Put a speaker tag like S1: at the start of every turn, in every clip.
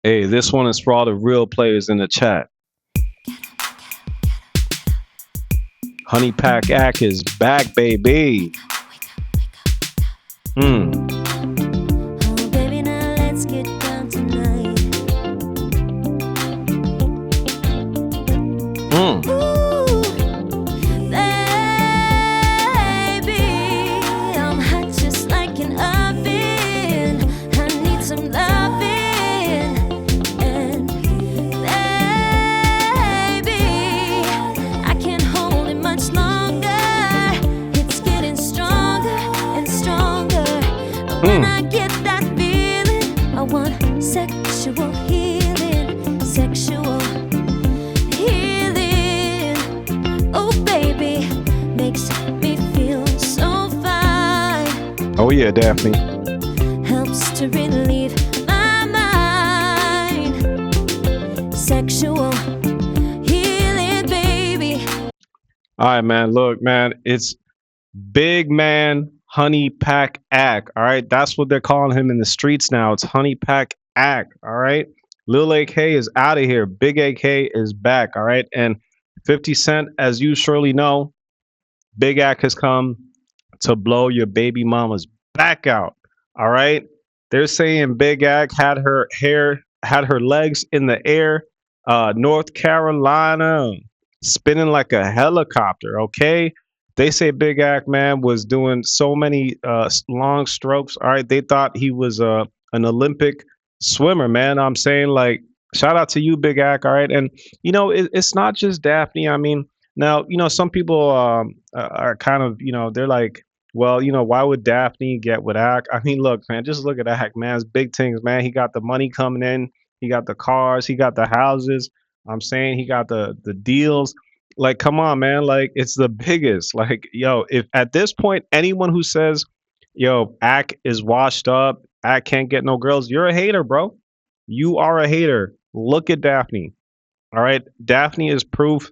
S1: Hey, this one is for all the real players in the chat. Honey Pack Ack is back, baby. Mm.
S2: Oh, baby, now let's get down tonight.
S1: Mm.
S2: Ooh, baby, I'm hot just like an oven. I need some loving. And baby, I can't hold it much longer. It's getting stronger and stronger. When I get that feeling, I want sexual healing, sexual healing. Oh, baby, makes me feel so fine.
S1: Oh yeah, Daphne.
S2: Helps to relieve my mind. Sexual healing, baby.
S1: All right, man. Look, man, it's Big Man Honey Pack Ack. All right, that's what they're calling him in the streets now. It's Honey Pack Ack. All right, Lil AK is out of here. Big AK is back. All right, and 50 Cent, as you surely know, Big Ack has come to blow your baby mama's back out. All right, they're saying Big Ack had her legs in the air, North Carolina, spinning like a helicopter. Okay, they say Big Ack man was doing so many long strokes. All right, they thought he was an Olympic swimmer, man. I'm saying like shout out to you, Big Ack. All right, and it's not just Daphne. I mean, now some people are kind of they're like, well, why would Daphne get with Ack? I mean, look, man, just look at Ack, man. It's big things, man. He got the money coming in. He got the cars. He got the houses. I'm saying he got the deals. Like, come on, man. Like, it's the biggest. Like, yo, if at this point anyone who says, yo, Ack is washed up, Ack can't get no girls, you're a hater, bro. You are a hater. Look at Daphne. All right. Daphne is proof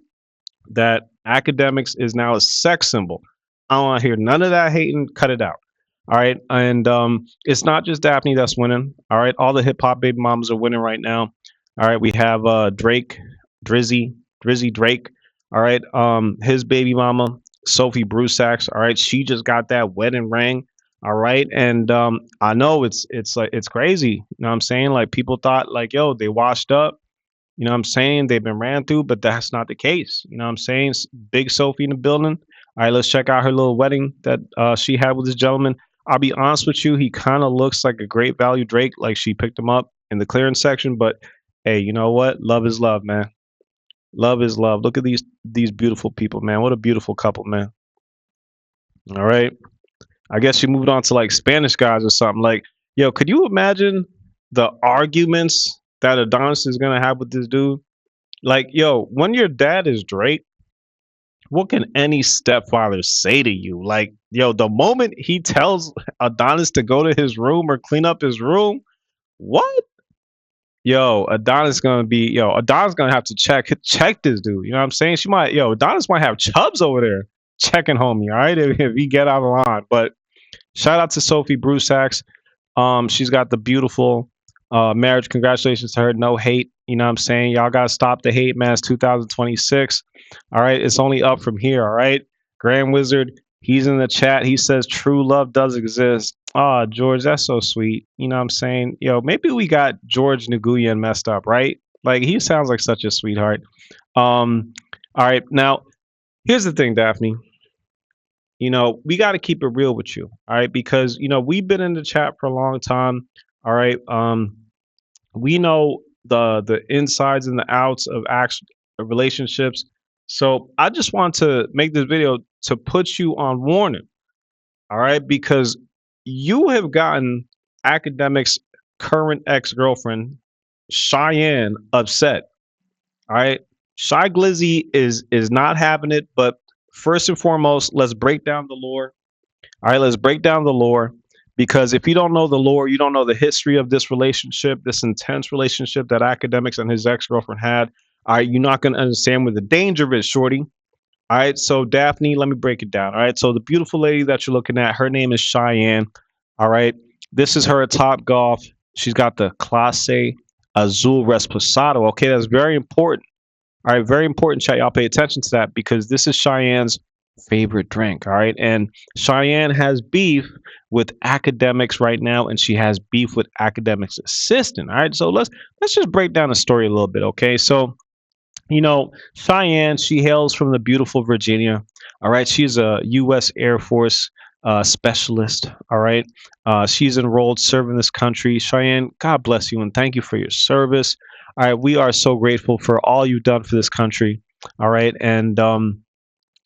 S1: that academics is now a sex symbol. I don't want to hear none of that hating. Cut it out. All right. And it's not just Daphne that's winning. All right. All the hip hop baby mamas are winning right now. All right. We have Drake, Drizzy Drake. All right. His baby mama, Sophie Brusax. All right. She just got that wedding ring. All right. And I know it's like it's crazy. You know what I'm saying? Like people thought like, yo, they washed up. You know what I'm saying? They've been ran through, but that's not the case. You know what I'm saying? Big Sophie in the building. All right, let's check out her little wedding that she had with this gentleman. I'll be honest with you, he kind of looks like a great value Drake, like she picked him up in the clearance section. But hey, you know what? Love is love, man. Love is love. Look at these beautiful people, man. What a beautiful couple, man. All right. I guess she moved on to like Spanish guys or something. Like, yo, could you imagine the arguments that Adonis is gonna have with this dude? Like, yo, when your dad is Drake, what can any stepfather say to you? Like, yo, the moment he tells Adonis to go to his room or clean up his room, what? Adonis gonna have to check this dude. You know what I'm saying? Adonis might have Chubbs over there checking homie, all right, if he get out of line. But shout out to Sophie Brusax. She's got the beautiful marriage. Congratulations to her. No hate. You know what I'm saying? Y'all gotta stop the hate, man. It's 2026. All right, it's only up from here. All right, Grand Wizard. He's in the chat. He says true love does exist. Ah, George, that's so sweet. You know what I'm saying? Yo, maybe we got George Nguyen messed up, right? Like he sounds like such a sweetheart. All right, now here's the thing, Daphne. We got to keep it real with you, all right? Because we've been in the chat for a long time, all right. We know the insides and the outs of actual relationships. So I just want to make this video to put you on warning, all right? Because you have gotten academics' current ex-girlfriend Cheyenne upset, all right? Shy Glizzy is not having it, but first and foremost, let's break down the lore. All right, let's break down the lore because if you don't know the lore, you don't know the history of this relationship, this intense relationship that academics and his ex-girlfriend had. All right, you're not going to understand where the danger is, shorty. All right, so Daphne, let me break it down. All right, so the beautiful lady that you're looking at, her name is Cheyenne. All right, this is her at Top Golf. She's got the Classe Azul Resposado. Okay, that's very important. All right, very important, chat. Y'all pay attention to that because this is Cheyenne's favorite drink. All right, and Cheyenne has beef with Academics right now, and she has beef with Academics' assistant. All right, so let's just break down the story a little bit. Okay, so Cheyenne, she hails from the beautiful Virginia. All right. She's a U.S. Air Force specialist. All right. She's enrolled serving this country. Cheyenne, God bless you and thank you for your service. All right. We are so grateful for all you've done for this country. All right. And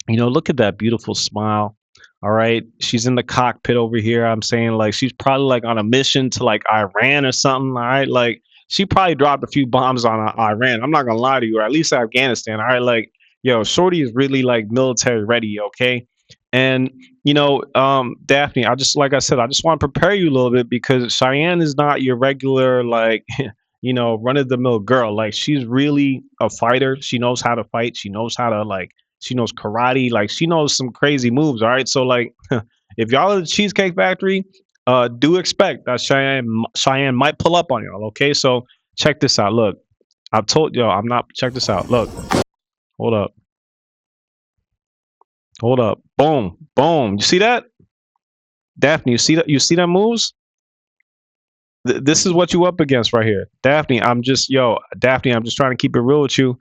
S1: look at that beautiful smile. All right. She's in the cockpit over here. I'm saying like she's probably like on a mission to like Iran or something. All right. Like she probably dropped a few bombs on Iran. I'm not gonna lie to you, or at least Afghanistan. All right. Like, yo, Shorty is really like military ready, okay? And Daphne, I just like I said, I just want to prepare you a little bit because Cheyenne is not your regular like run of the mill girl. Like she's really a fighter. She knows how to fight. She knows how to like she knows karate. Like she knows some crazy moves. All right. So like if y'all are the Cheesecake Factory, do expect that Cheyenne might pull up on y'all. Okay. So check this out. Look, I've told y'all I'm not check this out. Look, hold up. Hold up. Boom. Boom. You see that? Daphne, you see that moves? This is what you up against right here. Daphne, Daphne, I'm just trying to keep it real with you.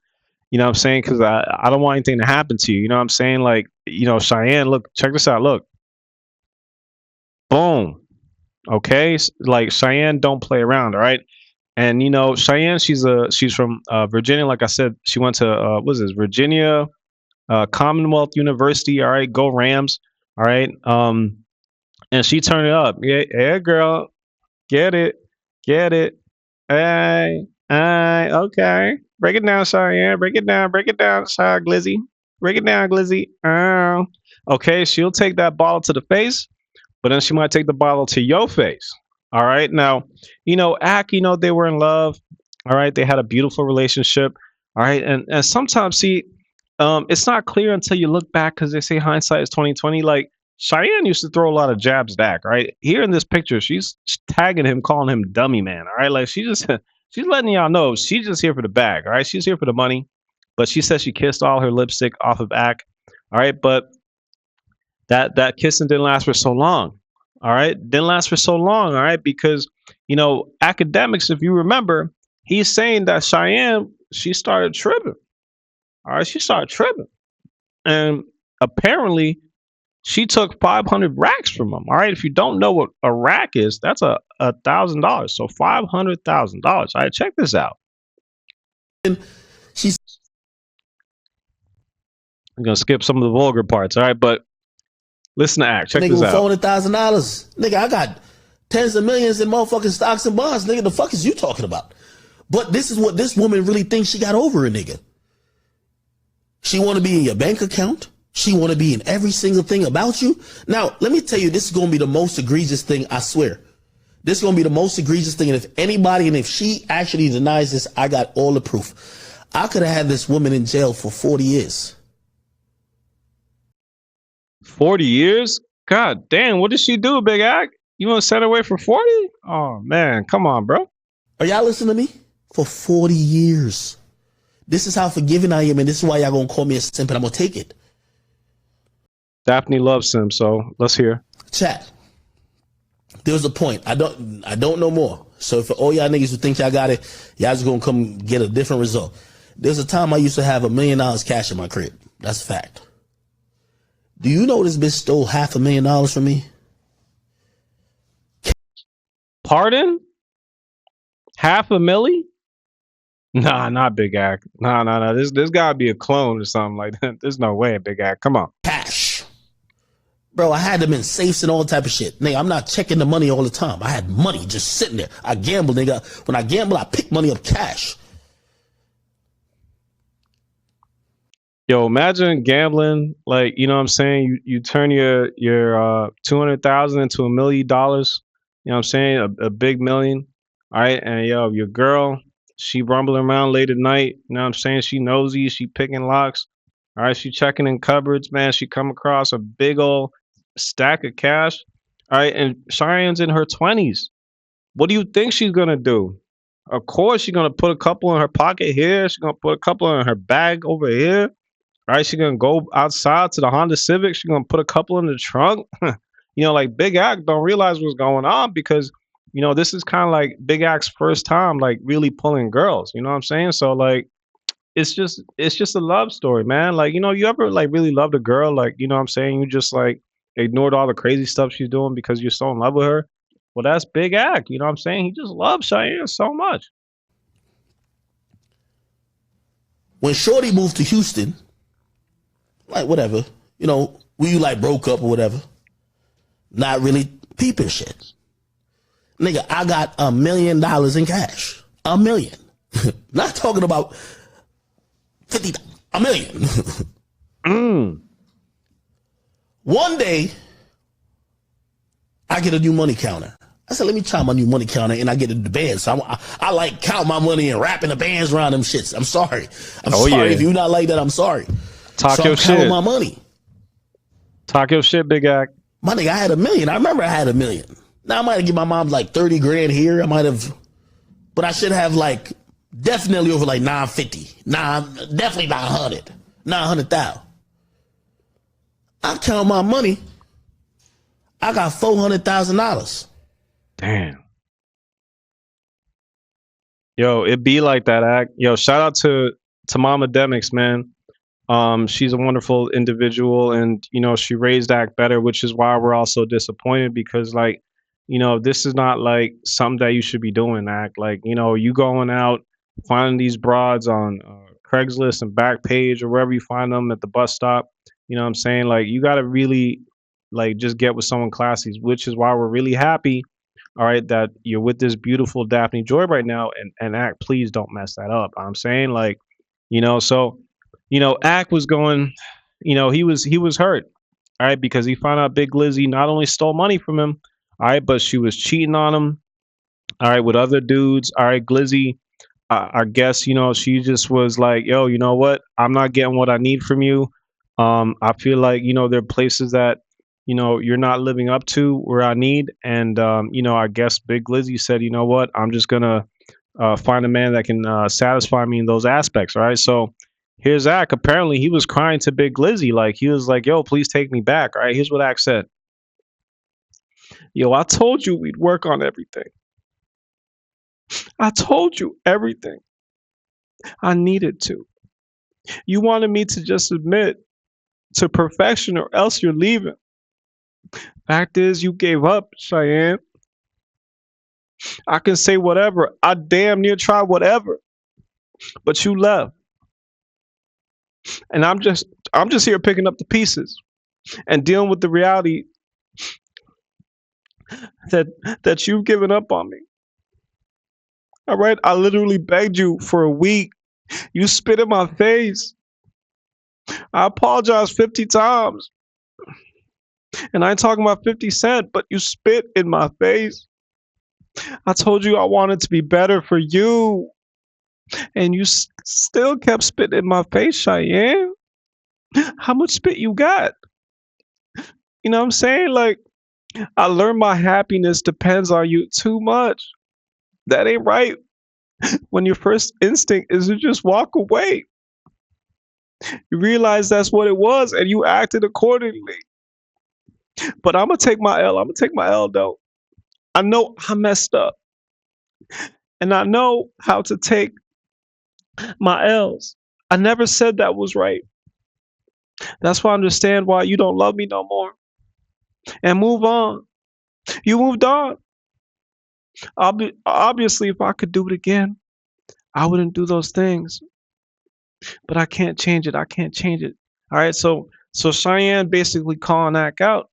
S1: You know what I'm saying? Because I don't want anything to happen to you. You know what I'm saying? Like, Cheyenne, look, check this out. Look, boom. Okay. Like Cheyenne don't play around. All right. And Cheyenne, she's from Virginia. Like I said, she went to what is this? Virginia Commonwealth University. All right. Go Rams. All right. And she turned it up. Yeah, yeah, girl. Get it. Get it. Hey. Hey. Okay. Break it down, Cheyenne. Break it down. Break it down, Shy Glizzy. Break it down, Glizzy. Oh. Okay, she'll take that ball to the face, but then she might take the bottle to your face. All right. Now, they were in love. All right. They had a beautiful relationship. All right. And sometimes, see, it's not clear until you look back because they say hindsight is 2020. Like Cheyenne used to throw a lot of jabs back. Right here in this picture, she's tagging him, calling him dummy man. All right. Like she just she's letting y'all know she's just here for the bag. All right. She's here for the money. But she says she kissed all her lipstick off of Ack. All right. But that kissing didn't last for so long. All right, didn't last for so long. All right, because Academics, if you remember, he's saying that Cheyenne she started tripping. All right, she started tripping, and apparently she took 500 racks from him. All right, if you don't know what a rack is, that's $1,000. So $500,000. All right, check this out.
S3: She's
S1: I'm gonna skip some of the vulgar parts. All right, but listen to Act. Check
S3: nigga
S1: this
S3: with
S1: out.
S3: $400,000. Nigga, I got tens of millions in motherfucking stocks and bonds. Nigga, the fuck is you talking about? But this is what this woman really thinks she got over a nigga. She want to be in your bank account. She want to be in every single thing about you. Now, let me tell you, this is going to be the most egregious thing, I swear. This is going to be the most egregious thing. And if she actually denies this, I got all the proof. I could have had this woman in jail for 40 years.
S1: 40 years? God damn, what did she do, Big Act? You want to set her away for 40? Oh, man, come on, bro.
S3: Are y'all listening to me? For 40 years. This is how forgiving I am, and this is why y'all gonna call me a simp, and I'm gonna take it.
S1: Daphne loves him, so let's hear.
S3: Chat. There's a point. I don't know more. So for all y'all niggas who think y'all got it, y'all just gonna come get a different result. There's a time I used to have $1 million cash in my crib. That's a fact. Do you know this bitch stole $500,000 from me?
S1: Pardon? $500,000? Nah, not Big Act. Nah. This gotta be a clone or something like that. There's no way, Big Act. Come on.
S3: Cash. Bro, I had them in safes and all type of shit. Nigga, I'm not checking the money all the time. I had money just sitting there. I gamble, nigga. When I gamble, I pick money up cash.
S1: Yo, imagine gambling, like, you know what I'm saying? You turn your 200,000 into $1 million. You know what I'm saying? A big million. All right. And yo, your girl, she rumbling around late at night. You know what I'm saying? She nosy. She picking locks. All right. She checking in cupboards, man. She come across a big old stack of cash. All right. And Cheyenne's in her 20s. What do you think she's going to do? Of course, she's gonna put a couple in her pocket here. She's gonna put a couple in her bag over here. Right? She's gonna go outside to the Honda Civic. She's gonna put a couple in the trunk. Like Big Act don't realize what's going on because this is kind of like Big Act's first time like really pulling girls. You know what I'm saying? So like it's just a love story, man. Like, you ever like really loved a girl, like, what I'm saying, you just like ignored all the crazy stuff she's doing because you're so in love with her. Well, that's Big Act, you know what I'm saying? He just loves Cheyenne so much.
S3: When Shorty moved to Houston, like whatever, we like broke up or whatever. Not really peeping shit. Nigga, I got $1 million in cash. $1 million. Not talking about 50, $1 million. One day, I get a new money counter. I said, let me try my new money counter, and I get the bands. So I like count my money and wrapping the bands around them shits. I'm sorry. I'm sorry.
S1: Yeah.
S3: If you're not like that, I'm sorry.
S1: Talk
S3: so
S1: your
S3: I'm counting
S1: shit.
S3: my money.
S1: Talk your shit, Big Act.
S3: My nigga, I had $1 million. I remember I had $1 million. Now I might have given my mom like 30 grand here. I might have, but I should have like definitely over like 950. Definitely 900. 900,000. I count my money. I got $400,000.
S1: Damn. Yo, it be like that, Act. Yo, shout out to Mama Akademiks, man. She's a wonderful individual, and she raised Act better, which is why we're all so disappointed because, like, this is not like something that you should be doing, Act. Like, you going out finding these broads on Craigslist and Backpage or wherever you find them at the bus stop. You know what I'm saying? Like, you got to really like just get with someone classy, which is why we're really happy. All right, that you're with this beautiful Daphne Joy right now, and Act, please don't mess that up. I'm saying, like, so Act was going, he was hurt, all right, because he found out Big Lizzie not only stole money from him, all right, but she was cheating on him, all right, with other dudes, all right, Glizzy. I guess she just was like, yo, you know what? I'm not getting what I need from you. I feel like there are places that you're not living up to where I need, and I guess Big Lizzy said, you know what? I'm just gonna find a man that can satisfy me in those aspects. All right, so here's Zach. Apparently, he was crying to Big Lizzy, like he was like, yo, please take me back. All right, here's what Ack said. Yo, I told you we'd work on everything. I told you everything I needed to. You wanted me to just admit to perfection or else you're leaving. Fact is, you gave up, Cheyenne. I can say whatever. I damn near tried whatever. But you left. And I'm just here picking up the pieces and dealing with the reality that you've given up on me. All right, I literally begged you for a week. You spit in my face. I apologized 50 times. And I ain't talking about 50 cents, but you spit in my face. I told you I wanted to be better for you. And you still kept spitting in my face, Cheyenne. How much spit you got? You know what I'm saying? Like, I learned my happiness depends on you too much. That ain't right. When your first instinct is to just walk away. You realize that's what it was and you acted accordingly. But I'm going to take my L. I'm going to take my L, though. I know I messed up. And I know how to take my L's. I never said that was right. That's why I understand why you don't love me no more. And move on. You moved on. Obviously, if I could do it again, I wouldn't do those things. But I can't change it. I can't change it. All right. So Cheyenne basically calling Ack out.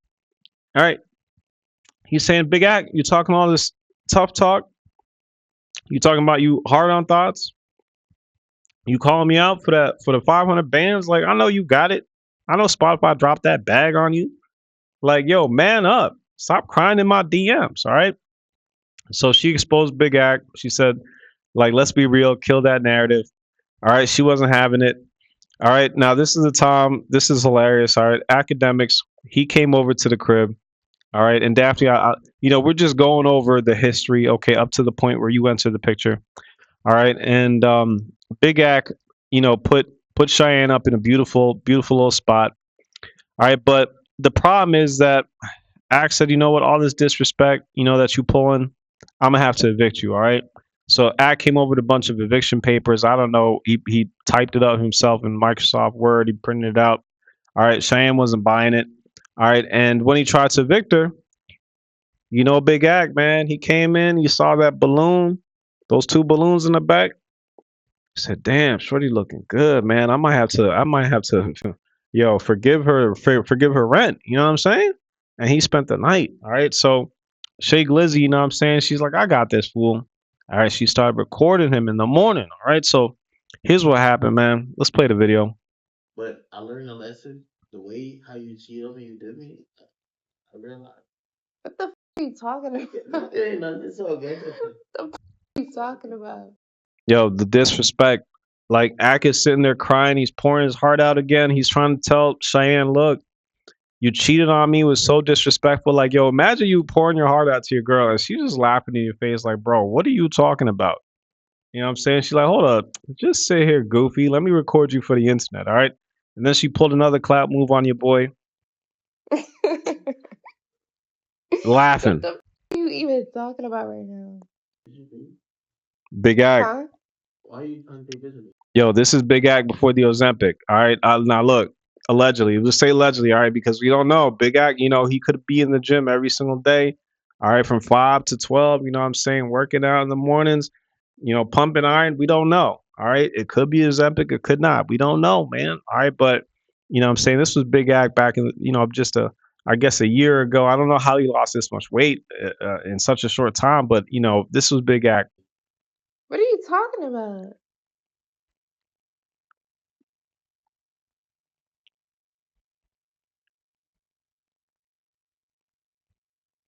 S1: All right. He's saying, Big Ack, you're talking all this tough talk. You talking about you hard on thoughts. You calling me out for the 500 bands? Like, I know you got it. I know Spotify dropped that bag on you. Like, yo, man up. Stop crying in my DMs. All right. So she exposed Big Ack. She said, like, let's be real, kill that narrative. All right. She wasn't having it. All right. Now, this is the time. This is hilarious. All right. Akademiks, he came over to the crib. All right. And Daphne, we're just going over the history. Okay. Up to the point where you enter the picture. All right, and Big Ack, put Cheyenne up in a beautiful, beautiful little spot. All right, but the problem is that Ack said, you know what, all this disrespect, that you pulling, I'm gonna have to evict you. All right. So Ack came over with a bunch of eviction papers. I don't know. He typed it up himself in Microsoft Word. He printed it out. All right. Cheyenne wasn't buying it. All right. And when he tried to evict her, Big Ack, man, he came in. You saw that balloon, those two balloons in the back. Said, "Damn, Shorty looking good, man. I might have to, yo, forgive her rent. You know what I'm saying?" And he spent the night. All right, so Shay Glizzy, you know what I'm saying? She's like, "I got this fool." All right, she started recording him in the morning. All right, so here's what happened, man. Let's play the video.
S3: But I learned a lesson. The way how you cheat on me, you did me. I realized. What the are you talking about? It ain't nothing. It's all good. The are you talking about?
S1: Yo, the disrespect. Like Ack is sitting there crying. He's pouring his heart out again. He's trying to tell Cheyenne, look, you cheated on me, was so disrespectful. Like, yo, imagine you pouring your heart out to your girl and she just laughing in your face, like, bro, what are you talking about? You know what I'm saying? She's like, hold up, just sit here, goofy. Let me record you for the internet, all right? And then she pulled another clap move on your boy,
S2: What
S1: laughing.
S2: the are you even talking about right now?
S1: Big Ag.
S3: Huh? Why are you trying to take business?
S1: Yo, this is Big Ag before the Ozempic. All right. Now look, allegedly, let's say allegedly, all right, because we don't know. Big Ag, he could be in the gym every single day. All right, from 5 to 12. You know what I'm saying? Working out in the mornings, pumping iron. We don't know. All right. It could be Ozempic, it could not. We don't know, man. All right, but what I'm saying, this was Big Ag back in, just I guess a year ago. I don't know how he lost this much weight in such a short time, but this was Big Ag.
S2: What are you talking about?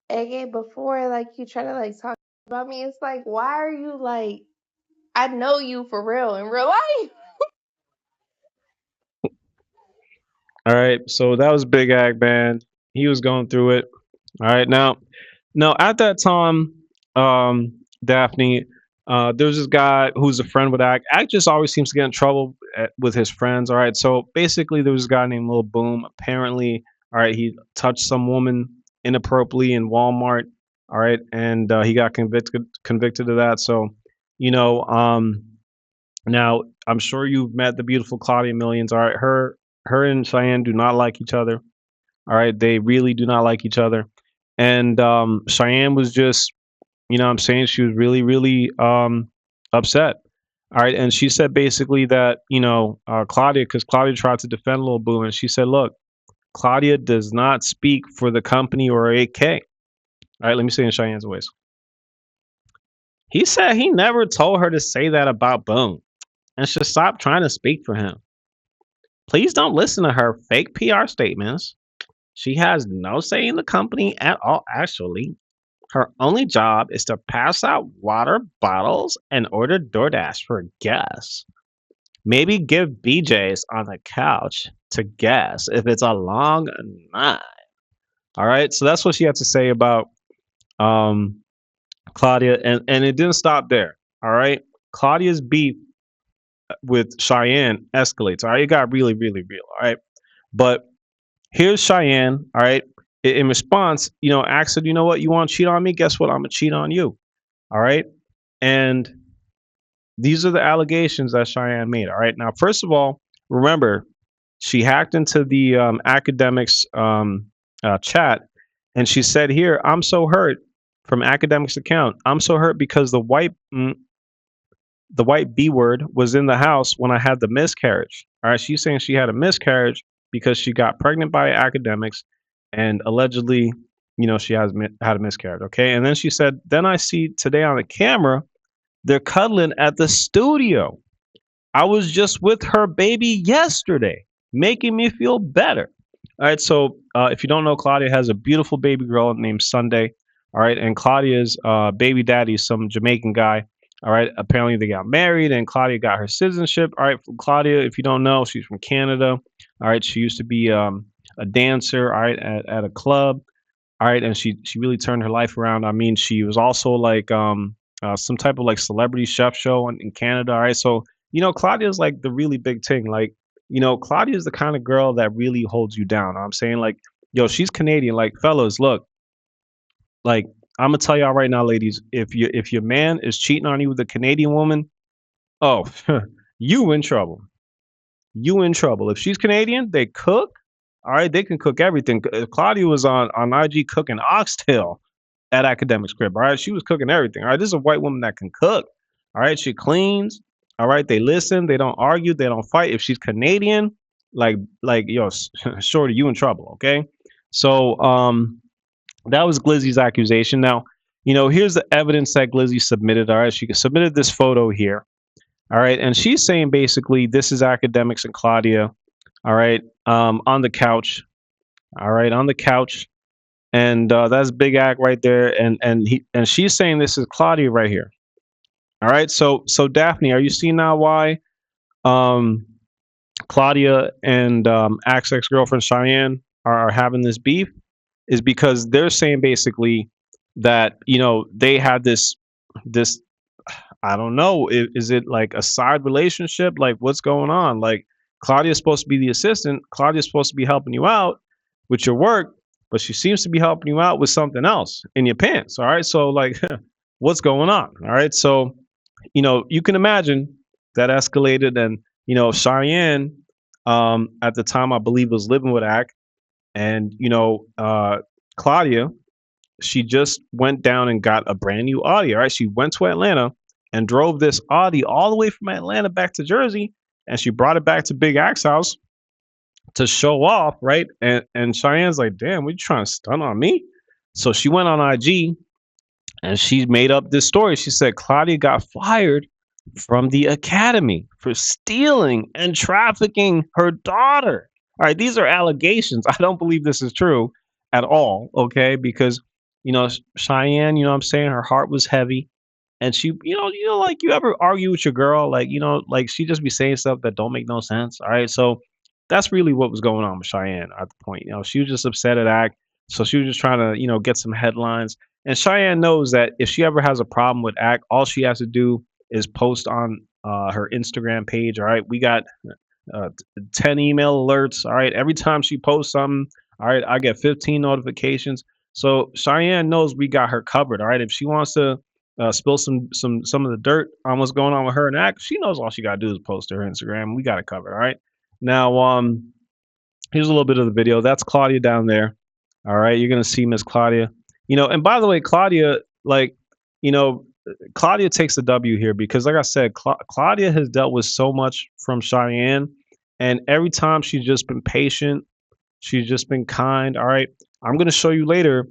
S2: Again, before like you try to like talk about me, it's like why are you like I know you for real in real life.
S1: All right, so that was Big Ag, man. He was going through it. All right, now at that time, Daphne, there was this guy who's a friend with Ag. Ag just always seems to get in trouble with his friends. All right, so basically, there was a guy named Lil Boom. Apparently, all right, he touched some woman inappropriately in Walmart. All right, and he got convicted of that. So, you know, um, now I'm sure you've met the beautiful Claudia Millions. All right, her and Cheyenne do not like each other. All right, they really do not like each other. And Cheyenne was just, what I'm saying, she was really, really upset. All right, and she said basically that Claudia, because Claudia tried to defend Lil Boom, and she said, look, Claudia does not speak for the company or AK. All right, let me say in Cheyenne's voice. He said he never told her to say that about Boom and should stop trying to speak for him. Please don't listen to her fake PR statements. She has no say in the company at all, actually. Her only job is to pass out water bottles and order DoorDash for guests. Maybe give BJ's on the couch to guests if it's a long night. All right, so that's what she had to say about um, Claudia, and it didn't stop there. All right, Claudia's beef with Cheyenne escalates. All right, it got really, really real. All right, but here's Cheyenne. All right, in response, Axe said, "You know what? You want to cheat on me? Guess what? I'm gonna cheat on you." All right, and these are the allegations that Cheyenne made. All right, now first of all, remember she hacked into the Akademiks chat, and she said here, "I'm so hurt." From Akademiks account, "I'm so hurt because the white B word was in the house when I had the miscarriage." All right, she's saying she had a miscarriage because she got pregnant by Akademiks, and allegedly, she has had a miscarriage. Okay, and then she said, "Then I see today on the camera they're cuddling at the studio. I was just with her baby yesterday, making me feel better." All right, so if you don't know, Claudia has a beautiful baby girl named Sunday. All right, and Claudia's baby daddy is some Jamaican guy. All right, apparently they got married, and Claudia got her citizenship. All right, Claudia, if you don't know, she's from Canada. All right, she used to be a dancer. All right, at a club. All right, and she really turned her life around. I mean, she was also like some type of like celebrity chef show in Canada. All right, so Claudia's like the really big thing. Like Claudia's the kind of girl that really holds you down. I'm saying like, yo, she's Canadian. Like fellas, look, like I'm gonna tell y'all right now, ladies, if your man is cheating on you with a Canadian woman, oh, you in trouble. You in trouble. If she's Canadian, they cook. All right, they can cook everything. Claudia was on IG cooking oxtail at Academics crib. All right, she was cooking everything. All right, this is a white woman that can cook. All right, she cleans. All right, they listen. They don't argue. They don't fight. If she's Canadian, yo, shorty, you in trouble. Okay, so that was Glizzy's accusation. Now, here's the evidence that Glizzy submitted. All right, she submitted this photo here. All right, and she's saying basically this is Academics and Claudia. All right, on the couch. All right, on the couch, and that's Big Act right there, and she's saying this is Claudia right here. All right, so Daphne, are you seeing now why um, Claudia and Act's ex girlfriend Cheyenne are having this beef? Is because they're saying basically that they had this I don't know. Is it like a side relationship? Like, what's going on? Like, Claudia's supposed to be the assistant. Claudia's supposed to be helping you out with your work, but she seems to be helping you out with something else in your pants. All right. So, like, what's going on? All right. So, you can imagine that escalated. And, Cheyenne, at the time, I believe, was living with Ack. And, Claudia, she just went down and got a brand new Audi. All right. She went to Atlanta and drove this Audi all the way from Atlanta back to Jersey, and she brought it back to Big Axe house to show off, right? And Cheyenne's like, damn, what you trying to stunt on me? So she went on IG and she made up this story. She said Claudia got fired from the academy for stealing and trafficking her daughter. All right, these are allegations. I don't believe this is true at all, okay? Because Cheyenne, what I'm saying, her heart was heavy, and she, like you ever argue with your girl, like like she just be saying stuff that don't make no sense. All right, so that's really what was going on with Cheyenne at the point. She was just upset at Act, so she was just trying to get some headlines. And Cheyenne knows that if she ever has a problem with Act, all she has to do is post on her Instagram page. All right, we got uh, 10 email alerts. All right, every time she posts something, all right, I get 15 notifications. So Cheyenne knows we got her covered. All right, if she wants to spill some of the dirt on what's going on with her and Act, she knows all she got to do is post to her Instagram. We got it covered. All right. Now, here's a little bit of the video. That's Claudia down there. All right, you're gonna see Miss Claudia. And by the way, Claudia, like, you know, Claudia takes the W here because, like I said, Claudia has dealt with so much from Cheyenne, and every time she's just been patient. She's just been kind. All right, I'm gonna show you later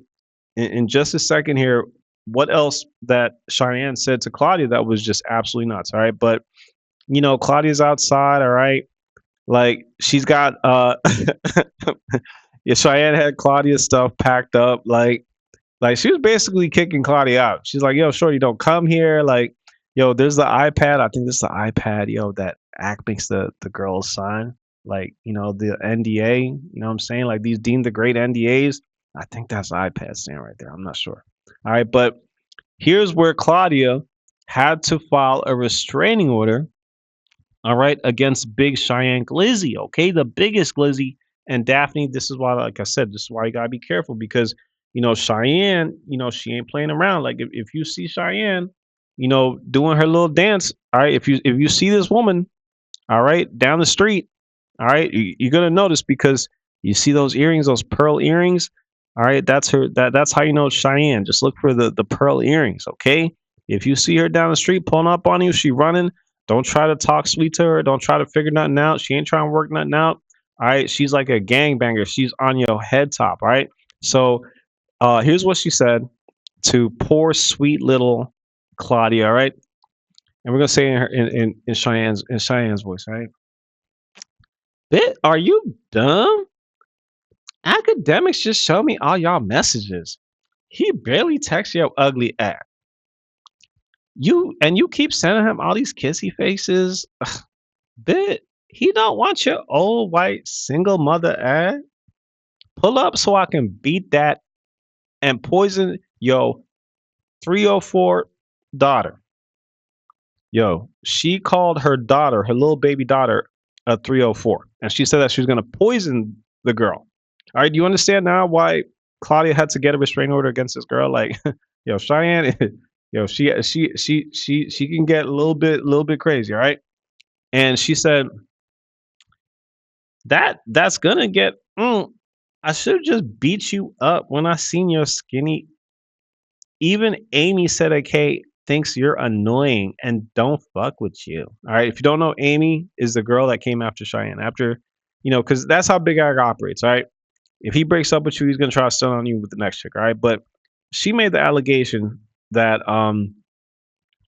S1: in just a second here what else that Cheyenne said to Claudia that was just absolutely nuts. All right, but Claudia's outside. All right, like she's got yeah, Cheyenne had Claudia's stuff packed up. Like she was basically kicking Claudia out. She's like, yo, shorty, don't come here. Like, yo, there's the iPad. I think this is the iPad, yo, that Act makes the girls sign. Like, the NDA, what I'm saying? Like these deemed the great NDAs. I think that's the iPad stand right there. I'm not sure. All right, but here's where Claudia had to file a restraining order, all right, against Big Cheyenne Glizzy, okay? The biggest Glizzy. And Daphne, this is why, like I said, this is why you gotta be careful because Cheyenne, she ain't playing around. Like if you see Cheyenne, doing her little dance, all right, if you see this woman, all right, down the street, all right, you're gonna notice because you see those earrings, those pearl earrings, all right, that's her. That's how you know it's Cheyenne. Just look for the pearl earrings, okay? If you see her down the street pulling up on you, she running. Don't try to talk sweet to her. Don't try to figure nothing out. She ain't trying to work nothing out. All right, she's like a gangbanger. She's on your head top. All right. So here's what she said to poor sweet little Claudia. All right, and we're gonna say in her in Cheyenne's voice. All right. Bit, are you dumb? Academics just show me all y'all messages. He barely texts your ugly ass. You keep sending him all these kissy faces. Ugh, bit, he don't want your old white single mother ass. Pull up so I can beat that and poison your 304 daughter. Yo, she called her daughter, her little baby daughter, a 304. And she said that she was going to poison the girl. All right. Do you understand now why Claudia had to get a restraining order against this girl? Like, yo, Cheyenne, yo, she can get a little bit crazy. All right. And she said, that's going to get, I should have just beat you up when I seen your skinny. Even Amy said, okay, thinks you're annoying and don't fuck with you. All right. If you don't know, Amy is the girl that came after Cheyenne. After, because that's how Big Ag operates. All right. If he breaks up with you, he's gonna try to stun on you with the next chick. All right. But she made the allegation that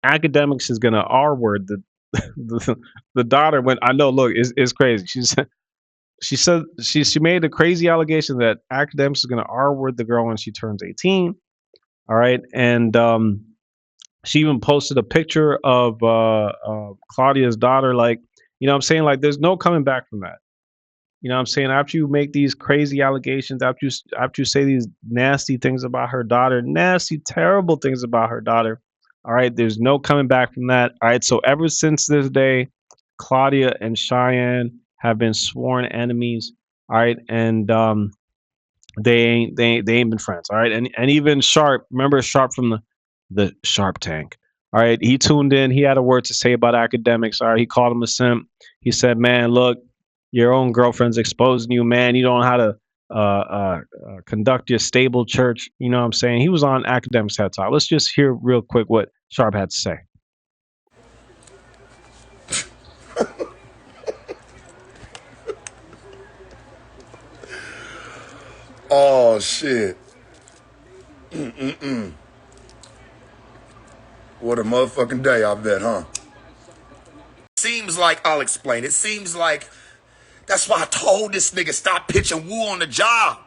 S1: Academics is gonna R word the daughter when I know. Look, it's crazy. She made a crazy allegation that Academics is gonna R word the girl when she turns 18. All right. And she even posted a picture of Claudia's daughter. Like, what I'm saying? Like, there's no coming back from that. You know what I'm saying? After you make these crazy allegations, after you say these nasty things about her daughter, nasty, terrible things about her daughter, all right, there's no coming back from that. All right. So ever since this day, Claudia and Cheyenne have been sworn enemies. All right. And they ain't been friends. All right. And even Sharp, remember Sharp from the Sharp Tank. All right. He tuned in. He had a word to say about Academics. All right. He called him a simp. He said, man, look, your own girlfriend's exposing you, man. You don't know how to conduct your stable church. You know what I'm saying? He was on Academics Head Talk. Let's just hear real quick what Sharp had to say.
S4: Oh, shit. What a motherfucking day, I bet, huh? Seems like, I'll explain. It seems like that's why I told this nigga stop pitching woo on the job.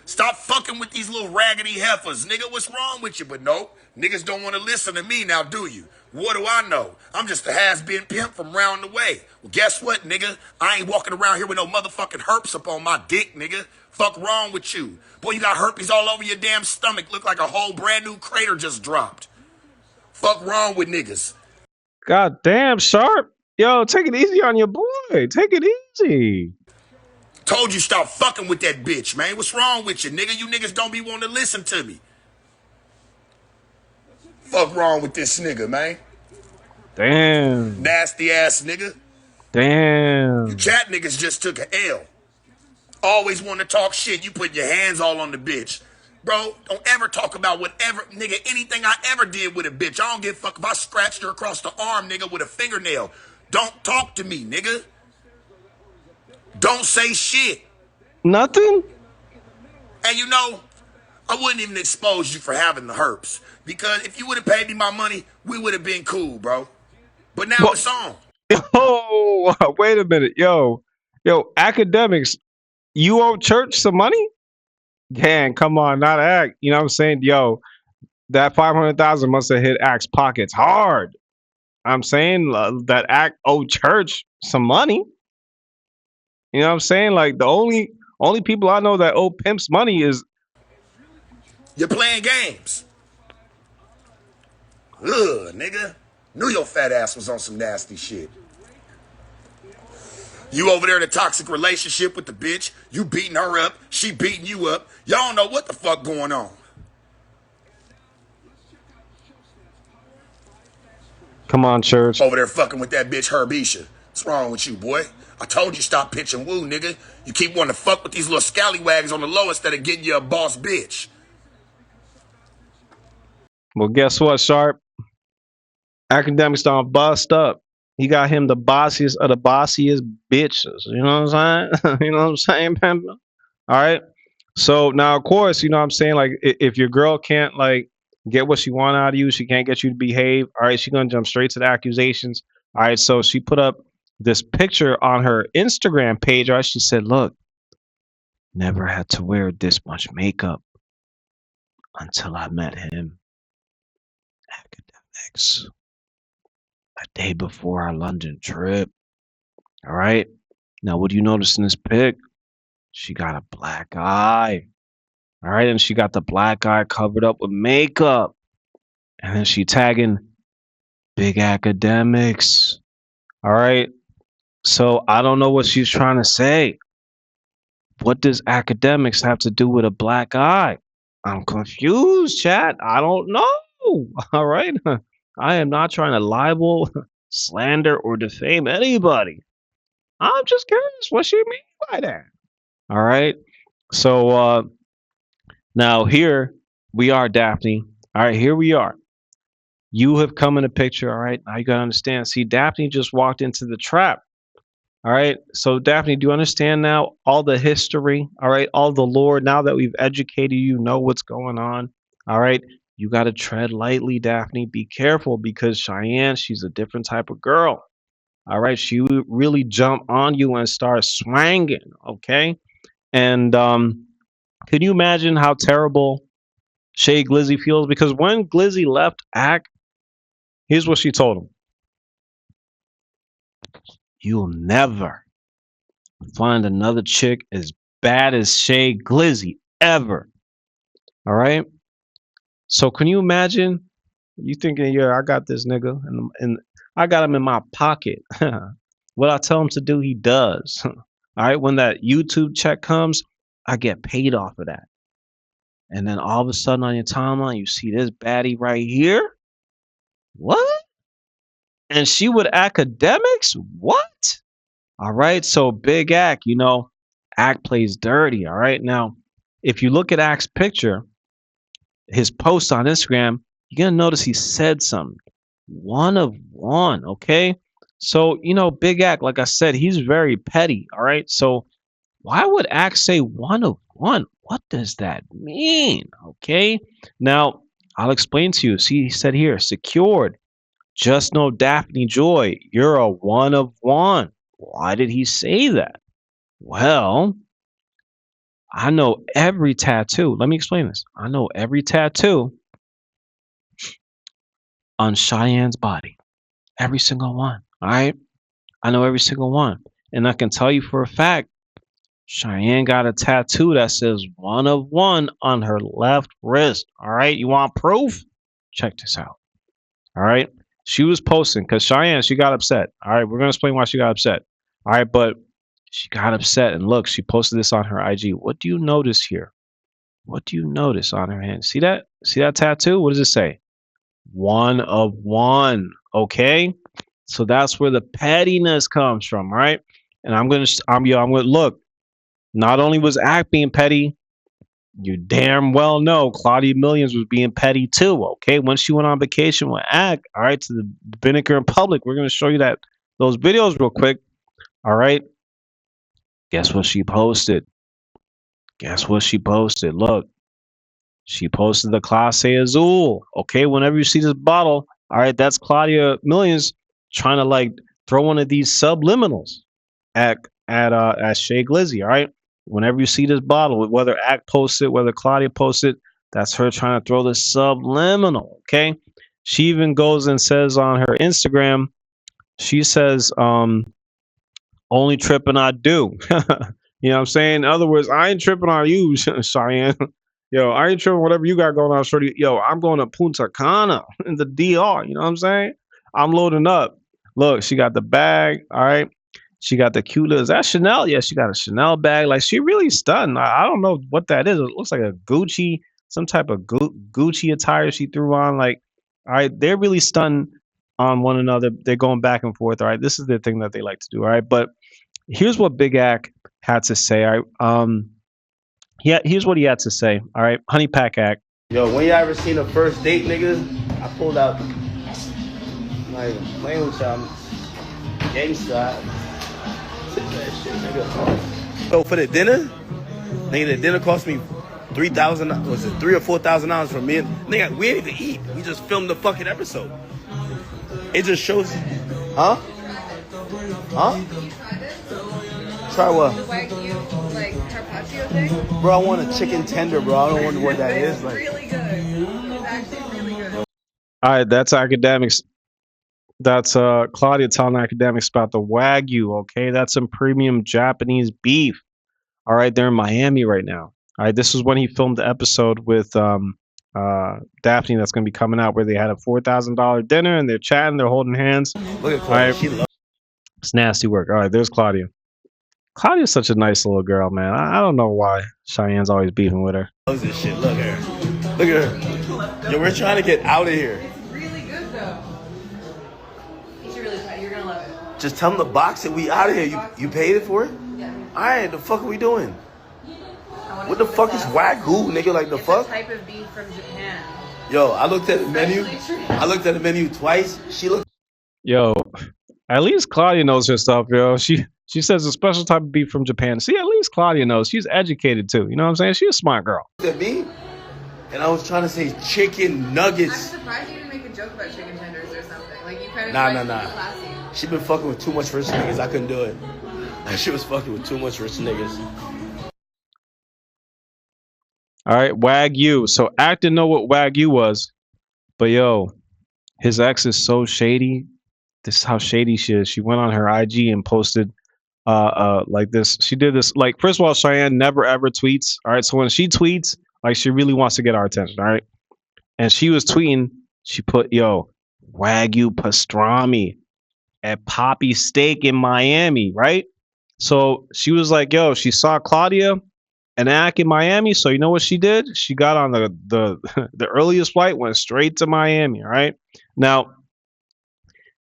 S4: Stop fucking with these little raggedy heifers. Nigga, what's wrong with you? But no, niggas don't want to listen to me now, do you? What do I know? I'm just a has-been pimp from round the way. Well, guess what, nigga? I ain't walking around here with no motherfucking herpes up on my dick, nigga. Fuck wrong with you? Boy, you got herpes all over your damn stomach. Look like a whole brand new crater just dropped. Fuck wrong with niggas?
S1: God damn, Sharp. Yo, take it easy on your boy. Take it easy.
S4: Told you stop fucking with that bitch, man. What's wrong with you, nigga? You niggas don't be wanting to listen to me. Fuck wrong with this nigga, man?
S1: Damn.
S4: Nasty ass nigga.
S1: Damn.
S4: You chat niggas just took an L. Always want to talk shit. You put your hands all on the bitch. Bro, don't ever talk about whatever, nigga, anything I ever did with a bitch. I don't give a fuck if I scratched her across the arm, nigga, with a fingernail. Don't talk to me, nigga. Don't say shit.
S1: Nothing?
S4: And you know, I wouldn't even expose you for having the herpes. Because if you would have paid me my money, we would have been cool, bro. But now it's on.
S1: Oh, wait a minute. Yo, Academics, you owe church some money? Damn, come on, not Act. You know what I'm saying? Yo, that 500,000 must have hit Act's pockets hard. I'm saying that Act owed church some money. You know what I'm saying? Like the only people I know that owe pimps money is
S4: you're playing games. Ugh, nigga. Knew your fat ass was on some nasty shit. You over there in a toxic relationship with the bitch. You beating her up. She beating you up. Y'all don't know what the fuck going on.
S1: Come on, church.
S4: Over there fucking with that bitch Herbisha. What's wrong with you, boy? I told you stop pitching woo, nigga. You keep wanting to fuck with these little scallywags on the low instead of getting you a boss bitch.
S1: Well, guess what, Sharp? Academics don't bust up. He got him the bossiest of the bossiest bitches. You know what I'm saying? You know what I'm saying, man? All right. So now, of course, you know what I'm saying? Like, if your girl can't, like, get what she want out of you, she can't get you to behave, all right, she's going to jump straight to the accusations. All right. So she put up this picture on her Instagram page. All right. She said, look, never had to wear this much makeup until I met him. Akademiks. A day before our London trip. All right. Now, what do you notice in this pic? She got a black eye. All right. And she got the black eye covered up with makeup. And then she tagging big academics. All right. So I don't know what she's trying to say. What does academics have to do with a black eye? I'm confused, chat. I don't know. All right. I am not trying to libel, slander, or defame anybody. I'm just curious what she mean by that. All right. So now here we are, Daphne. All right, here we are. You have come in the picture. All right. Now you gotta understand. See, Daphne just walked into the trap. All right. So, Daphne, do you understand now all the history? All right. All the lore. Now that we've educated you, know what's going on. All right. You got to tread lightly, Daphne. Be careful because Cheyenne, she's a different type of girl. All right. She would really jump on you and start swanging. Okay. And can you imagine how terrible Shay Glizzy feels? Because when Glizzy left Act, here's what she told him: you'll never find another chick as bad as Shay Glizzy ever. All right. So can you imagine? You thinking, yeah, I got this nigga, and I got him in my pocket. What I tell him to do, he does. All right. When that YouTube check comes, I get paid off of that. And then all of a sudden on your timeline, you see this baddie right here. What? And she with academics? What? All right. So big Act, Act plays dirty. All right. Now, if you look at Act's picture, his post on Instagram, you're gonna notice he said something. One of one, okay? So, Big Act, like I said, he's very petty. All right. So why would Act say one of one? What does that mean? Okay. Now, I'll explain to you. See, he said here, secured. Just know Daphne Joy, you're a one of one. Why did he say that? Well, I know every tattoo. Let me explain this. I know every tattoo on Cheyenne's body. Every single one. All right. I know every single one. And I can tell you for a fact, Cheyenne got a tattoo that says one of one on her left wrist. All right. You want proof? Check this out. All right. She was posting because Cheyenne, she got upset. All right. We're going to explain why she got upset. All right. But she got upset. And look, she posted this on her IG. What do you notice here? What do you notice on her hand? See that? See that tattoo? What does it say? One of one. Okay. So that's where the pettiness comes from, right? And I'm gonna look. Not only was Act being petty, you damn well know Claudia Millions was being petty too. Okay, when she went on vacation with Act, all right, to the Dominican Republic, we're gonna show you those videos real quick. All right. Guess what she posted? Guess what she posted? Look, she posted the Clase Azul. Okay, whenever you see this bottle, all right, that's Claudia Millions trying to like throw one of these subliminals at Shay Glizzy. All right, whenever you see this bottle, whether Act posts it, whether Claudia posts it, that's her trying to throw this subliminal. Okay, she even goes and says on her Instagram, she says, only tripping I do. You know what I'm saying? In other words, I ain't tripping on you, Cheyenne. Yo, I ain't tripping whatever you got going on, shorty. Yo, I'm going to Punta Cana in the DR. You know what I'm saying? I'm loading up. Look, she got the bag. All right. She got the cute little, is that Chanel? Yeah, she got a Chanel bag. Like, she really stunned. I don't know what that is. It looks like a Gucci, some type of Gucci attire she threw on. Like, all right, they're really stunned on one another. They're going back and forth. All right. This is the thing that they like to do. All right. But here's what Big Act had to say. All right. Here's what he had to say. All right. Honey Pack Act.
S3: Yo, when y'all ever seen a first date, niggas? I pulled out, like, playing with y'all. Gangsta. That shit, nigga. So for the dinner, nigga, the dinner cost me $3,000. Was it $3,000 or $4,000 for me? Nigga, we didn't even eat. We just filmed the fucking episode. It just shows, huh? Huh? Try what?
S5: The Wagyu, like carpaccio thing.
S3: Bro, I want a chicken tender, bro. I don't know what that is. Like,
S5: Really good. It's actually really good.
S1: All right. That's Academics. That's Claudia telling Academics about the Wagyu. Okay. That's some premium Japanese beef. All right. They're in Miami right now. All right. This is when he filmed the episode with Daphne that's gonna be coming out where they had a $4,000 dinner and they're chatting, they're holding hands.
S3: Look at
S1: All
S3: Claudia.
S1: right,
S3: She loves
S1: it's nasty work. All right, there's Claudia. Claudia's such a nice little girl, man. I don't know why Cheyenne's always beefing with her.
S3: this shit. Look at her. Look at her. Yo, we're trying to get out of here.
S5: It's really good though. You should really try. You're gonna love it.
S3: Just tell them to box it. We out of here. You paid it for it?
S5: Yeah.
S3: All right. The fuck are we doing?
S5: I wanna
S3: What the
S5: keep
S3: fuck
S5: it
S3: is
S5: sauce.
S3: wagyu, nigga? Like the
S5: It's
S3: fuck?
S5: a type of beef from Japan.
S3: Yo, I looked at the menu.
S5: Actually true.
S3: I looked at the menu twice. She looked.
S1: Yo, at least Claudia knows her stuff, yo. She says a special type of beef from Japan. See, at least Claudia knows. She's educated too. You know what I'm saying? She's a smart girl.
S3: At me, and I was trying to say chicken
S5: I'm
S3: nuggets.
S5: surprised you didn't make a joke about chicken tenders or something. Like you kind of
S3: Nah,
S5: tried to
S3: nah,
S5: be
S3: nah.
S5: classy.
S3: She been fucking with too much rich niggas. I couldn't do it. She was fucking with too much rich niggas.
S1: All right, Wagyu. So Act didn't know what Wagyu was, but yo, his ex is so shady. This is how shady she is. She went on her IG and posted like this. She did this like first of all, Cheyenne never ever tweets. All right, so when she tweets, like she really wants to get our attention. All right, and she was tweeting. She put yo Wagyu pastrami at Poppy Steak in Miami. Right. So she was like, yo, she saw Claudia and Ack in Miami. So you know what she did? She got on the the earliest flight, went straight to Miami. All right. Now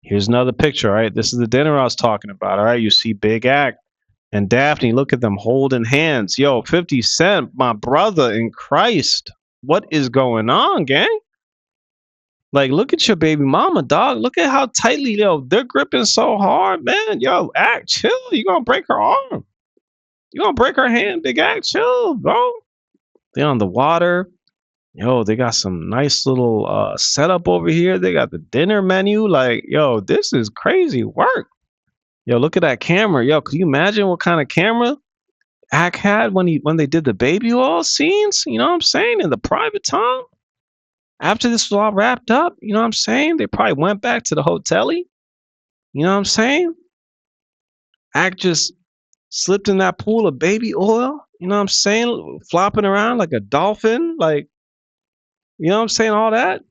S1: here's another picture. All right. This is the dinner I was talking about. All right. You see Big Act and Daphne. Look at them holding hands. Yo, 50 Cent, my brother in Christ. What is going on, gang? Like, look at your baby mama, dog. Look at how tightly, yo, they're gripping so hard, man. Yo, Act, chill. You're going to break her arm. You're going to break her hand, Big Act. Chill, bro. They on the water. Yo, they got some nice little setup over here. They got the dinner menu. Like, yo, this is crazy work. Yo, look at that camera. Yo, can you imagine what kind of camera Ack had when they did the baby oil scenes? You know what I'm saying? In the private time. After this was all wrapped up, you know what I'm saying? They probably went back to the hotel. You know what I'm saying? Ack just slipped in that pool of baby oil. You know what I'm saying? Flopping around like a dolphin. Like, you know what I'm saying? All that.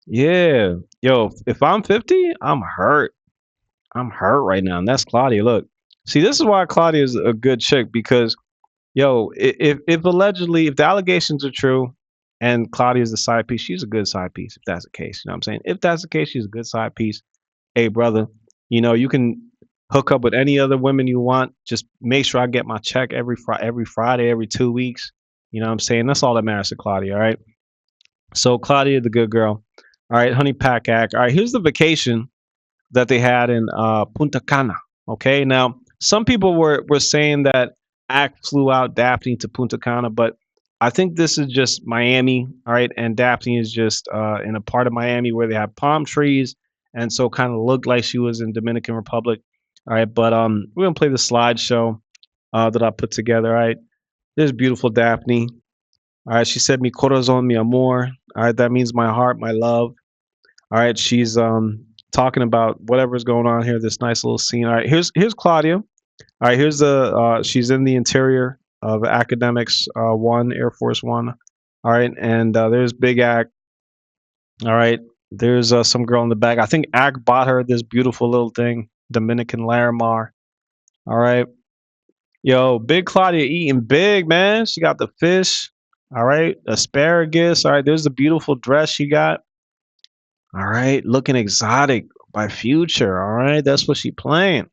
S1: Yeah. Yo, if I'm 50, I'm hurt. I'm hurt right now. And that's Claudia. Look. See, this is why Claudia is a good chick because, yo, if allegedly, if the allegations are true and Claudia is the side piece, she's a good side piece, if that's the case. You know what I'm saying? If that's the case, she's a good side piece. Hey, brother, you know, you can hook up with any other women you want. Just make sure I get my check every Friday, every 2 weeks. You know what I'm saying? That's all that matters to Claudia, all right? So Claudia, the good girl. All right, Honey Pack Act. All right, here's the vacation that they had in Punta Cana. Okay, now some people were saying that Act flew out Daphne to Punta Cana, but I think this is just Miami. All right, and Daphne is just in a part of Miami where they have palm trees, and so kind of looked like she was in Dominican Republic. All right, but we're gonna play the slideshow that I put together. All right, there's beautiful Daphne. All right, she said, "Mi corazón, mi amor." All right, that means my heart, my love. All right, she's talking about whatever's going on here. This nice little scene. All right, here's Claudia. All right, here's the she's in the interior of Akademiks One, Air Force One. All right, and there's Big Act. All right, there's some girl in the back. I think Act bought her this beautiful little thing, Dominican Larimar. All right, yo, Big Claudia eating big, man. She got the fish. All right, asparagus. All right, there's the beautiful dress she got. All right, looking exotic by Future. All right, that's what she playing.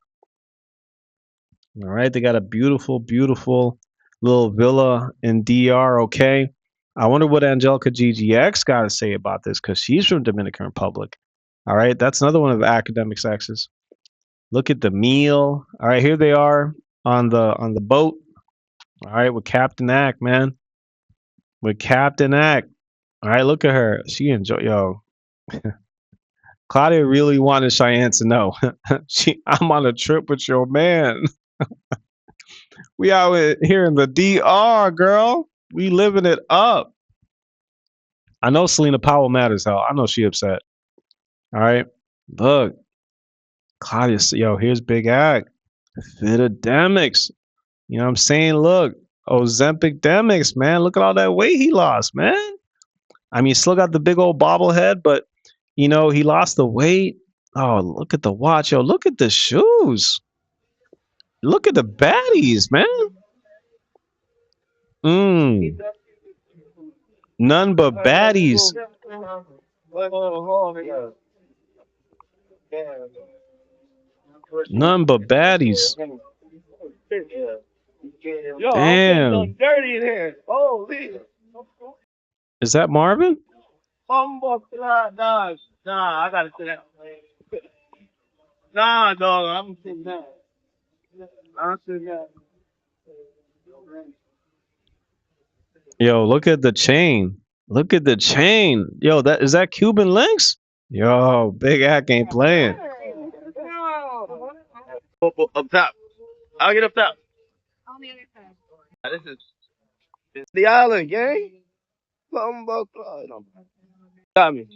S1: All right, they got a beautiful, beautiful little villa in DR. Okay, I wonder what Angelica GGX got to say about this because she's from Dominican Republic. All right, that's another one of the Akademiks exes. Look at the meal. All right, here they are on the boat. All right, with Captain Ack, man. With Captain Ack. All right, look at her. She enjoy yo. Claudia really wanted Cheyenne to know. I'm on a trip with your man. We out here in the DR, girl. We living it up. I know Selena Powell mad as hell. I know she upset. All right. Look. Claudia, yo, here's Big Act. Akademiks. You know what I'm saying? Look. Ozempic Demics, man. Look at all that weight he lost, man. I mean, still got the big old bobblehead, but he lost the weight. Oh, look at the watch, yo! Look at the shoes. Look at the baddies, man. Mm, none but baddies. None but baddies. Damn.
S6: Dirty in here. Holy.
S1: Is that Marvin?
S6: Nah, I gotta sit down. Nah, dog, I'm sitting down. I'm sitting down.
S1: Yo, look at the chain. Look at the chain. Yo, that Cuban links? Yo, Big Ack ain't playing.
S6: Up top. I'll get up top. This is the island, gang. Got me.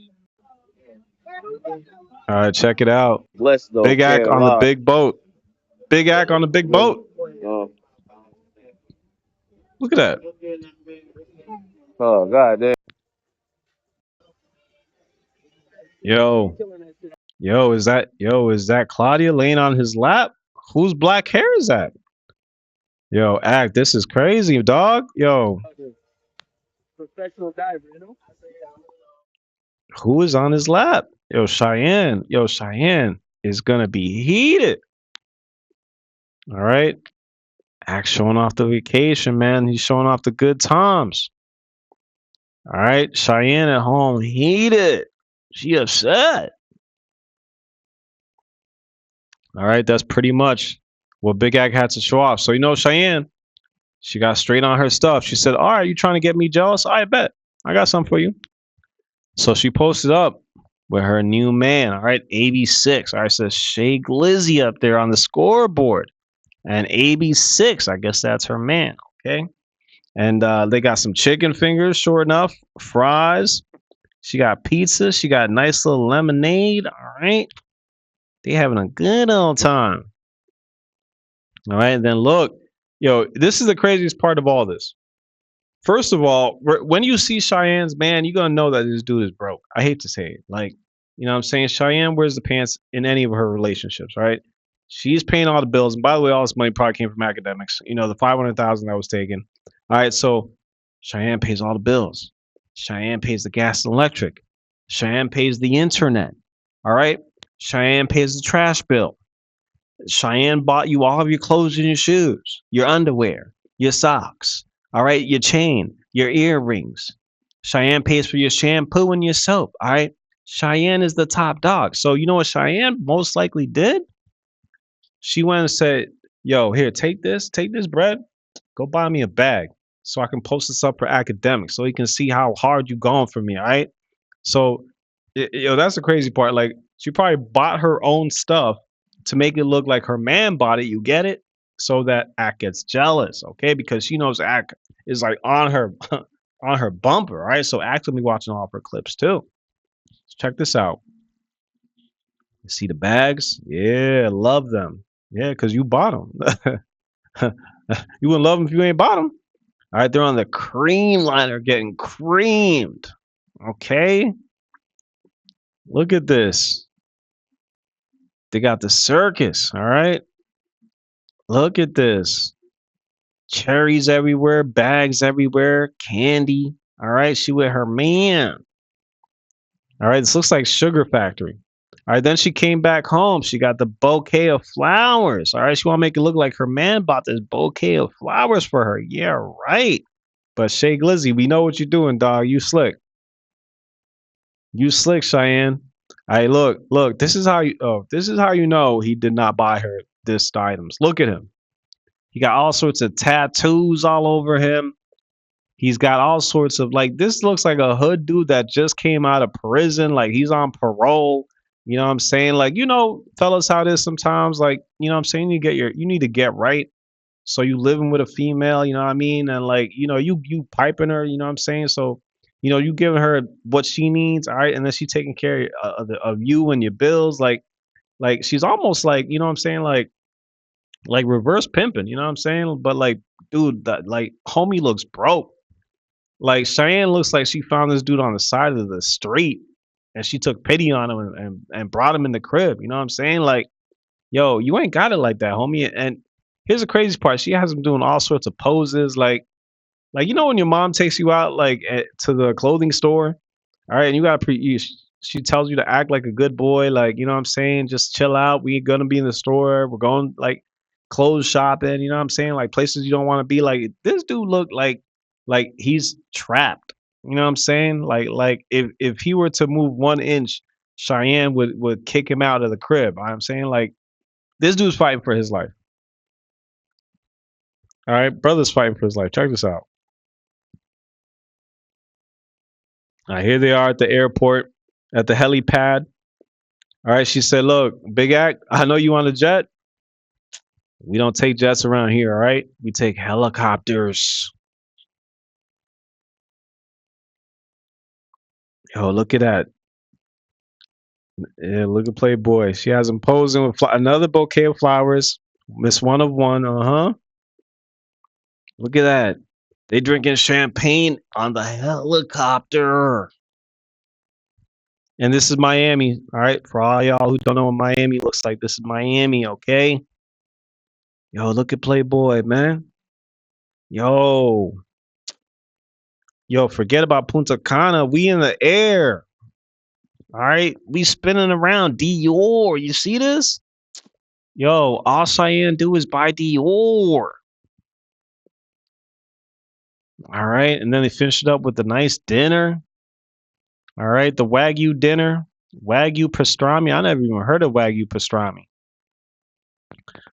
S1: All right, check it out.
S6: Blessed though,
S1: Big Ack
S6: can't
S1: on the
S6: lie.
S1: big boat. Big Ack on the big boat. Look at that.
S6: Oh, god damn.
S1: Is that Claudia laying on his lap? Whose black hair is that? Yo, Ack, this is crazy, dog. Yo,
S6: Professional diver, you know?
S1: who is on his lap? Yo, Cheyenne. Yo, Cheyenne is gonna be heated. All right. Ack showing off the vacation, man. He's showing off the good times. All right. Cheyenne at home heated. She upset. All right. That's pretty much what Big Ack had to show off. So, Cheyenne, she got straight on her stuff. She said, all right, you trying to get me jealous? I bet. I got something for you. So she posted up with her new man. All right. AB6. All right. Says Shay Glizzy up there on the scoreboard. And AB6, I guess that's her man. Okay. And they got some chicken fingers, sure enough, fries. She got pizza. She got nice little lemonade. All right. They having a good old time. All right. And then look, this is the craziest part of all this. First of all, when you see Cheyenne's man, you're going to know that this dude is broke. I hate to say it. Like, what I'm saying? Cheyenne wears the pants in any of her relationships, right? She's paying all the bills. And by the way, all this money probably came from Akademiks. The 500,000 that was taken. All right, so Cheyenne pays all the bills. Cheyenne pays the gas and electric. Cheyenne pays the internet. All right, Cheyenne pays the trash bill. Cheyenne bought you all of your clothes and your shoes, your underwear, your socks. All right, your chain, your earrings. Cheyenne pays for your shampoo and your soap. All right, Cheyenne is the top dog. So you know what Cheyenne most likely did? She went and said, "Yo, here, take this bread. Go buy me a bag so I can post this up for Akademiks so he can see how hard you going for me." All right. So, that's the crazy part. Like, she probably bought her own stuff to make it look like her man bought it. You get it? So that Ak gets jealous, okay? Because she knows Ak is like on her on her bumper, right? So Ak's gonna be watching all of her clips too. Check this out. You see the bags? Yeah, love them. Yeah, because you bought them. You wouldn't love them if you ain't bought them. All right, they're on the cream liner getting creamed. Okay. Look at this. They got the circus. All right. Look at this. Cherries everywhere, bags everywhere, candy. All right. She with her man. All right. This looks like Sugar Factory. All right. Then she came back home. She got the bouquet of flowers. All right. She want to make it look like her man bought this bouquet of flowers for her. Yeah, right. But Shay Glizzy, we know what you're doing, dog. You slick. You slick, Cheyenne. Hey, look. This is how you know he did not buy her this items. Look at him. He got all sorts of tattoos all over him. He's got all sorts of this looks like a hood dude that just came out of prison. Like he's on parole. You know what I'm saying? Like, fellas, how it is sometimes. Like, what I'm saying? You need to get right. So you living with a female, you know what I mean? And you piping her, you know what I'm saying? So, you giving her what she needs, all right, and then she taking care of you and your bills. Like she's almost like, you know what I'm saying, like reverse pimping, you know what I'm saying? But dude, that homie looks broke. Like Cheyenne looks like she found this dude on the side of the street and she took pity on him and brought him in the crib. You know what I'm saying? Like, yo, you ain't got it like that, homie. And here's the crazy part. She has him doing all sorts of poses, like you know when your mom takes you out to the clothing store, all right, and you got to she tells you to act like a good boy, like you know what I'm saying, just chill out. We ain't gonna be in the store. We're going like clothes shopping. You know what I'm saying, like places you don't want to be. Like this dude looked like he's trapped. You know what I'm saying? Like if he were to move 1 inch, Cheyenne would kick him out of the crib. I'm saying like this dude's fighting for his life. All right, brother's fighting for his life. Check this out. Here they are at the airport, at the helipad. All right, she said, "Look, Big Act, I know you on a jet. We don't take jets around here, all right? We take helicopters." Yo, look at that. Yeah, look at Playboy. She has him posing with another bouquet of flowers. Miss One of One, uh-huh. Look at that. They drinking champagne on the helicopter. And this is Miami, all right? For all y'all who don't know what Miami looks like, this is Miami, okay? Yo, look at Playboy, man. Yo, forget about Punta Cana. We in the air. All right. We spinning around. Dior. You see this? Yo, all Cheyenne do is buy Dior. All right. And then they finish it up with the nice dinner. All right. The Wagyu dinner. Wagyu pastrami. I never even heard of Wagyu pastrami.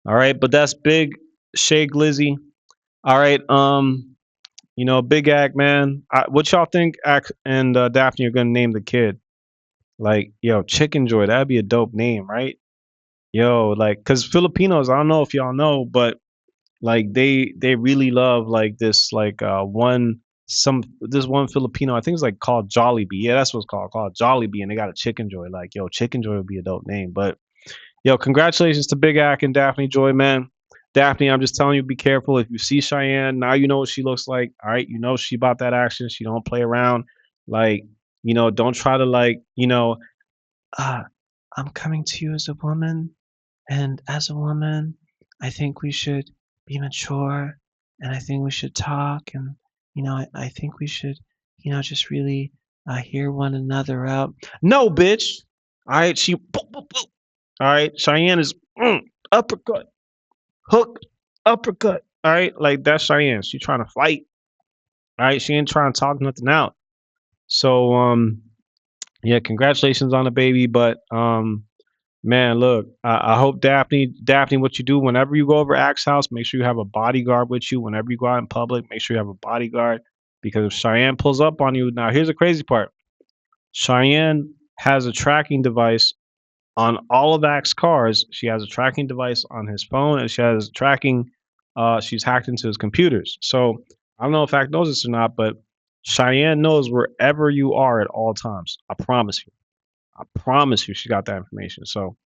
S1: All right. But that's big Shay Glizzy. All right. Big Act, man. What y'all think Act and Daphne are going to name the kid? Like, yo, Chicken Joy, that'd be a dope name, right? Yo, like, cause Filipinos, I don't know if y'all know, but like they really love like this like this one Filipino, I think it's like called Jollibee. Yeah, that's what it's called Jollibee, and they got a Chicken Joy. Like, yo, Chicken Joy would be a dope name. But yo, congratulations to Big Ack and Daphne Joy, man. Daphne, I'm just telling you, be careful. If you see Cheyenne, now you know what she looks like. All right, you know she about that action. She don't play around. Like, don't try to uh, I'm coming to you as a woman, and as a woman, I think we should be mature, and I think we should talk, and I think we should, just really hear one another out. No, bitch. All right, she. Boop, boop, boop. All right, Cheyenne is uppercut, hook, uppercut. All right, like that's Cheyenne. She trying to fight. All right, she ain't trying to talk nothing out. So yeah, congratulations on the baby, but man, look, I hope Daphne, what you do whenever you go over Axe house, make sure you have a bodyguard with you. Whenever you go out in public, make sure you have a bodyguard because if Cheyenne pulls up on you, now here's the crazy part: Cheyenne has a tracking device on all of Axe's cars. She has a tracking device on his phone, and she has tracking. She's hacked into his computers. So I don't know if Axe knows this or not, but Cheyenne knows wherever you are at all times. I promise you. I promise you, she got that information. So,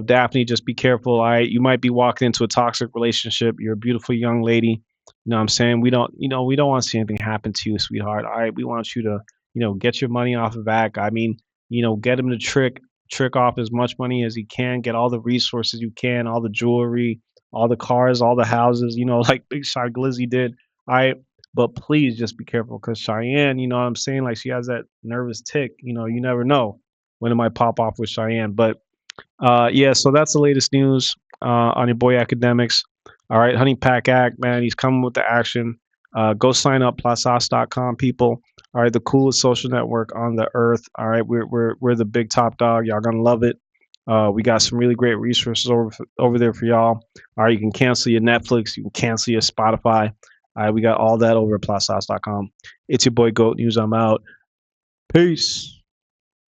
S1: Daphne, just be careful. All right, you might be walking into a toxic relationship. You're a beautiful young lady. You know what I'm saying? We don't want to see anything happen to you, sweetheart. All right, we want you to, get your money off of Vac. I mean, get him to trick off as much money as he can, get all the resources you can, all the jewelry, all the cars, all the houses, like Big Shy Glizzy did. All right. But please just be careful because Cheyenne, you know what I'm saying? Like she has that nervous tick, you never know when it might pop off with Cheyenne. But yeah, so that's the latest news on your boy Akademiks. All right, Honey Pack Act, man, he's coming with the action. Go sign up, plasas.com, people. All right, the coolest social network on the earth. All right, we're the big top dog. Y'all gonna love it. We got some really great resources over there for y'all. All right, you can cancel your Netflix, you can cancel your Spotify. All right, we got all that over at plasas.com. It's your boy Goat News. I'm out. Peace.